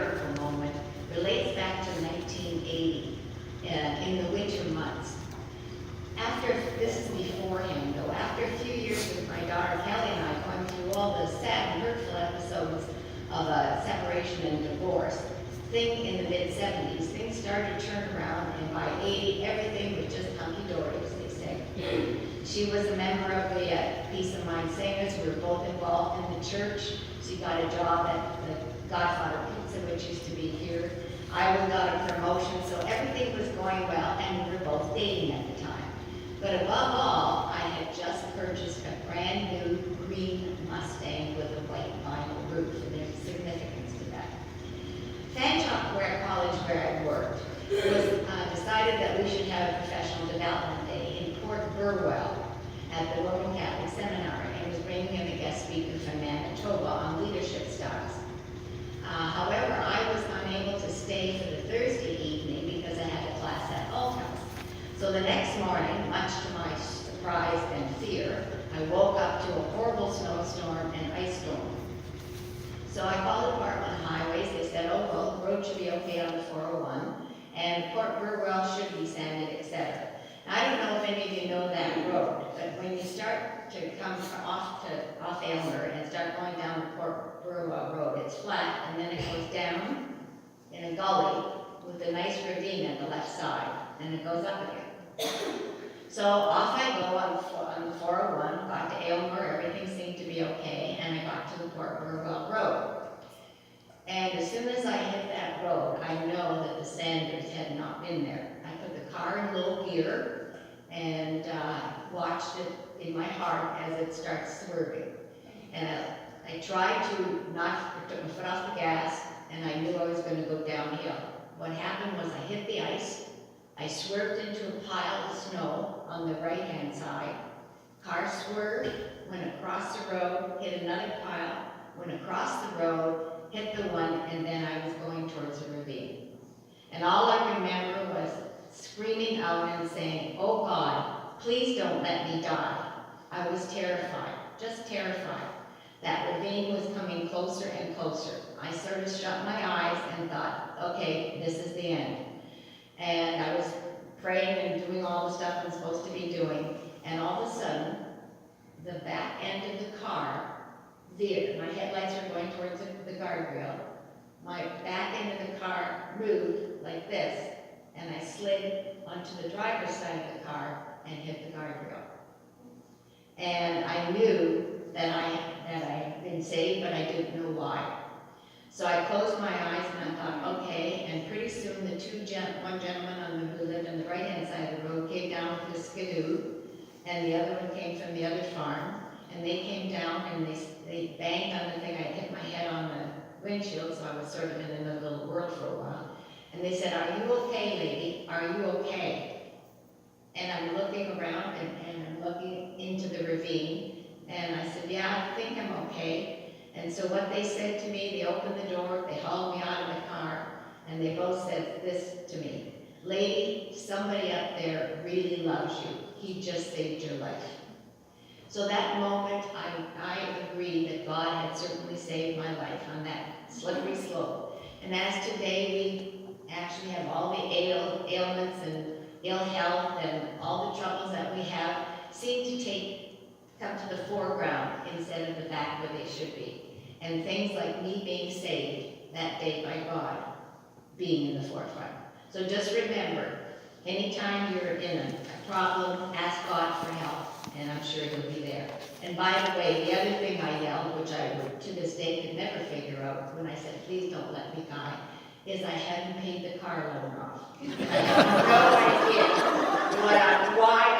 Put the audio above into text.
miracle moment relates back to 1980 in the winter months. This is beforehand though, after a few years with my daughter Kelly and I going through all the sad and hurtful episodes of separation and divorce, in the mid-70s, things started to turn around, and by 80, everything was just hunky-dory, as they say. She was a member of the Peace of Mind Singers. We were both involved in the church. She got a job at the Godfather Pizza, which used to be here. I got a promotion, so everything was going well, and we were both dating at the time. But above all, I had just purchased a brand new green Mustang with a white vinyl roof, and there's significance to that. Fantop College, where I worked, was decided that we should have a professional development day in Port Burwell at the Roman Catholic Seminary, and was bringing in a guest speaker from Manitoba on leadership styles. However, I was unable to stay for the Thursday evening because I had a class at Althouse. So the next morning, much to my surprise and fear, I woke up to a horrible snowstorm and ice storm. So I called the Department of Highways. They said, oh, well, the road should be okay on the 401, and Port Burwell should be sanded, etc. Now, I don't know if any of you know that road, but when you start to come off Aylmer and start going down the Port Burwell Road, it's flat, and then it goes down in a gully with a nice ravine at the left side, and it goes up again. So off I go on the 401, got to Aylmer, everything seemed to be okay, and I got to the Port Burwell Road. And as soon as I hit that road, I know that the sanders had not been there. I put the car in low gear and watched it in my heart as it starts swerving. And I tried to took my foot off the gas, and I knew I was going to go downhill. What happened was I hit the ice, I swerved into a pile of snow on the right-hand side. Car swerved, went across the road, hit another pile, went across the road, hit the one, and then I was going towards a ravine. And all I remember was screaming out and saying, oh God, please don't let me die. I was terrified, just terrified. That ravine was coming closer and closer. I sort of shut my eyes and thought, okay, this is the end. And I was praying and doing all the stuff I'm supposed to be doing, and all of a sudden, the back end of the car veered. My headlights were going towards the guardrail. My back end of the car moved like this, and I slid onto the driver's side of the car and hit the guardrail. And I knew that I had been saved, but I didn't know why. So I closed my eyes and I thought, okay, and pretty soon one gentleman who lived on the right-hand side of the road came down with a skidoo, and the other one came from the other farm, and they came down and they banged on the thing. I hit my head on the windshield, so I was sort of in another little world for a while. And they said, are you okay, lady? Are you okay? And I'm looking around and I'm looking into the ravine, and I said, yeah, I think I'm okay. And so what they said to me, they opened the door, they hauled me out of the car, and they both said this to me, lady, somebody up there really loves you. He just saved your life. So that moment, I agreed that God had certainly saved my life on that slippery slope. And as today we actually have all the ailments and ill health and all the troubles that we have seem to come to the foreground instead of the back where they should be. And things like me being saved that day by God being in the forefront. So just remember, anytime you're in a problem, ask God for help, and I'm sure He'll be there. And by the way, the other thing I yelled, which I would to this day could never figure out when I said, please don't let me die, is I hadn't paid the car loan off. I have no idea why